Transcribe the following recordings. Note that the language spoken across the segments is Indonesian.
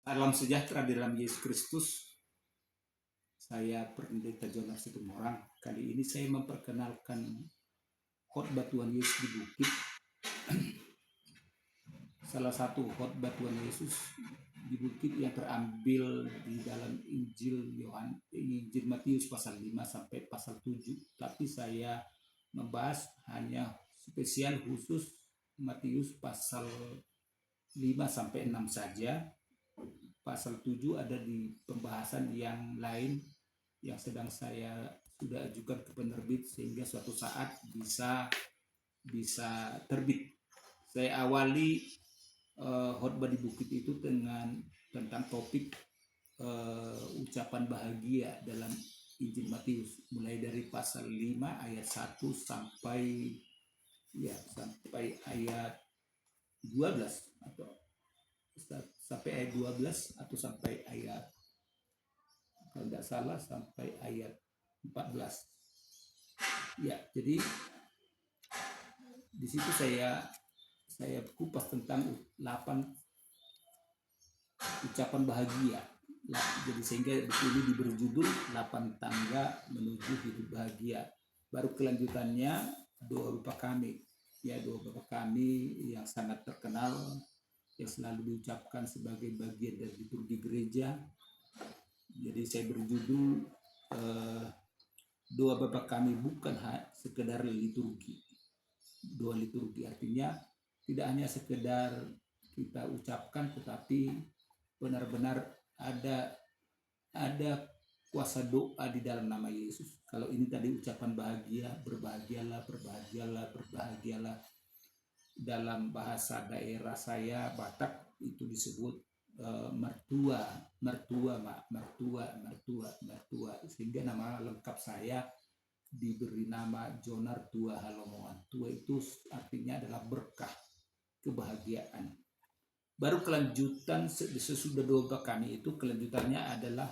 Alam sejahtera di dalam Yesus Kristus. Saya Pendeta Jonar Situmorang. Kali ini saya memperkenalkan khotbah Tuhan Yesus di Bukit. Salah satu khotbah Tuhan Yesus di Bukit yang terambil di dalam Injil Matius pasal 5 sampai pasal 7. Tapi saya membahas hanya spesial khusus Matius pasal 5 sampai 6 saja. Pasal 7 ada di pembahasan yang lain yang sedang saya sudah ajukan ke penerbit sehingga suatu saat bisa terbit. Saya awali khotbah di Bukit itu tentang topik ucapan bahagia dalam Injil Matius, mulai dari pasal 5 ayat 1 sampai ayat 12 atau sampai ayat 12 atau sampai ayat, kalau tidak salah, sampai ayat 14. Ya, jadi di situ saya kupas tentang 8 ucapan bahagia. Jadi sehingga buku ini diberi judul 8 tangga menuju hidup bahagia. Baru kelanjutannya doa Bapa Kami. Ya, doa Bapa Kami yang sangat terkenal, yang selalu diucapkan sebagai bagian dari liturgi gereja. Jadi saya berjudul doa Bapa Kami bukan sekedar liturgi. Doa liturgi artinya tidak hanya sekedar kita ucapkan, tetapi benar-benar ada kuasa doa di dalam nama Yesus. Kalau ini tadi ucapan bahagia, berbahagialah, berbahagialah, berbahagialah. Dalam bahasa daerah saya Batak itu disebut mertua, sehingga nama lengkap saya diberi nama Jonar Tua Halomoan. Tua itu artinya adalah berkah, kebahagiaan. Baru kelanjutan sesudah doa kami itu, kelanjutannya adalah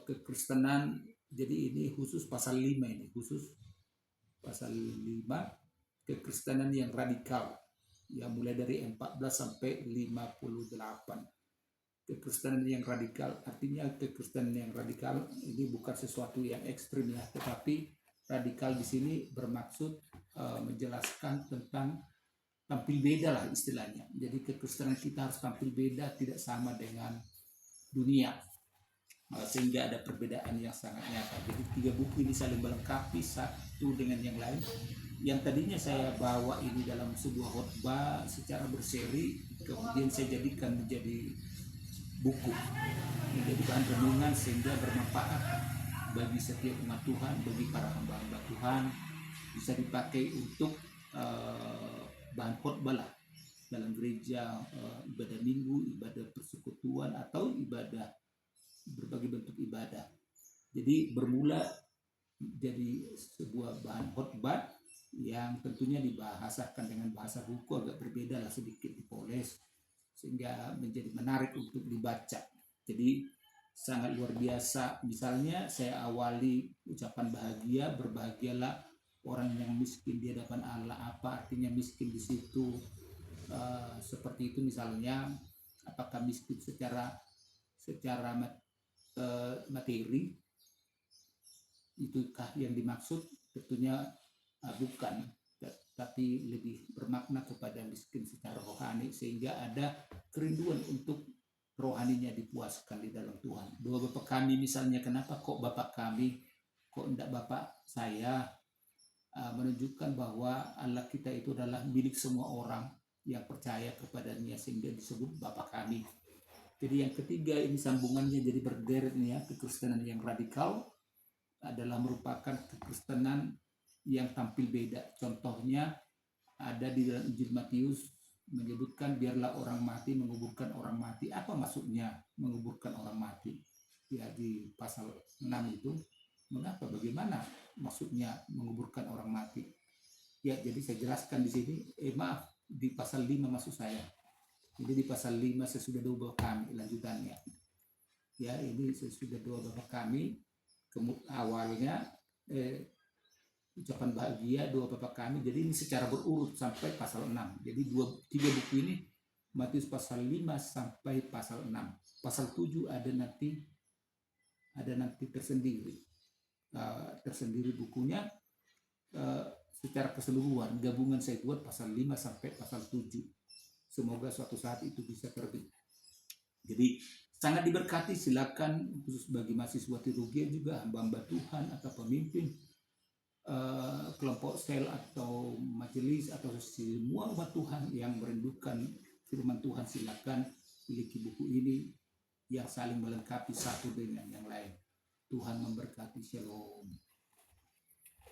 kekristenan. Jadi ini khusus pasal 5 ini, khusus pasal 5 kekristenan yang radikal, yang mulai dari 14 sampai 58. Kekristenan yang radikal artinya kekristenan yang radikal ini bukan sesuatu yang ekstrim ya, tetapi radikal di sini bermaksud menjelaskan tentang tampil beda lah istilahnya. Jadi kekristenan kita harus tampil beda, tidak sama dengan dunia, sehingga ada perbedaan yang sangat nyata. Jadi 3 buku ini saling melengkapi satu dengan yang lain. Yang tadinya saya bawa ini dalam sebuah khotbah secara berseri, kemudian saya jadikan menjadi buku, menjadi bahan renungan sehingga bermanfaat bagi setiap umat Tuhan, bagi para hamba-hamba Tuhan, bisa dipakai untuk bahan khotbah lah dalam gereja, ibadah minggu, ibadah persekutuan, atau ibadah berbagai bentuk ibadah. Jadi bermula jadi sebuah bahan khotbah yang tentunya dibahasakan dengan bahasa buku, agak berbeda lah sedikit, dipoles sehingga menjadi menarik untuk dibaca. Jadi sangat luar biasa. Misalnya saya awali ucapan bahagia, berbahagialah orang yang miskin di hadapan Allah. Apa artinya miskin di situ? Seperti itu misalnya, apakah miskin secara materi? Itukah yang dimaksud? Tentunya bukan, tapi lebih bermakna kepada miskin secara rohani, sehingga ada kerinduan untuk rohaninya dipuaskan di dalam Tuhan. Doa Bapa Kami misalnya, kenapa kok Bapa Kami, kok enggak Bapak saya? Menunjukkan bahwa Allah kita itu adalah milik semua orang yang percaya kepadanya, sehingga disebut Bapa Kami. Jadi yang ketiga ini sambungannya jadi berderet nih ya, kekristenan yang radikal adalah merupakan kekristenan yang tampil beda. Contohnya ada di dalam Injil Matius menyebutkan biarlah orang mati menguburkan orang mati. Apa maksudnya menguburkan orang mati? Ya, di pasal 6 itu, mengapa, bagaimana maksudnya menguburkan orang mati? Ya, jadi saya jelaskan di sini, di pasal 5 maksud saya. Jadi di pasal 5 sesudah doa kami, lanjutannya. Ya, ini sesudah doa Bapa Kami, awalnya ucapan bahagia, doa Bapa Kami. Jadi ini secara berurut sampai pasal 6. Jadi 3 buku ini Matius pasal 5 sampai pasal 6. Pasal 7 ada nanti tersendiri. Tersendiri bukunya secara keseluruhan. Gabungan saya buat pasal 5 sampai pasal 7. Semoga suatu saat itu bisa terbit. Jadi sangat diberkati. Silakan khusus bagi mahasiswa teologi juga, hamba-hamba Tuhan atau pemimpin kelompok sel atau majelis atau semua umat Tuhan yang merindukan firman Tuhan, silakan miliki buku ini yang saling melengkapi satu dengan yang lain. Tuhan memberkati. Shalom.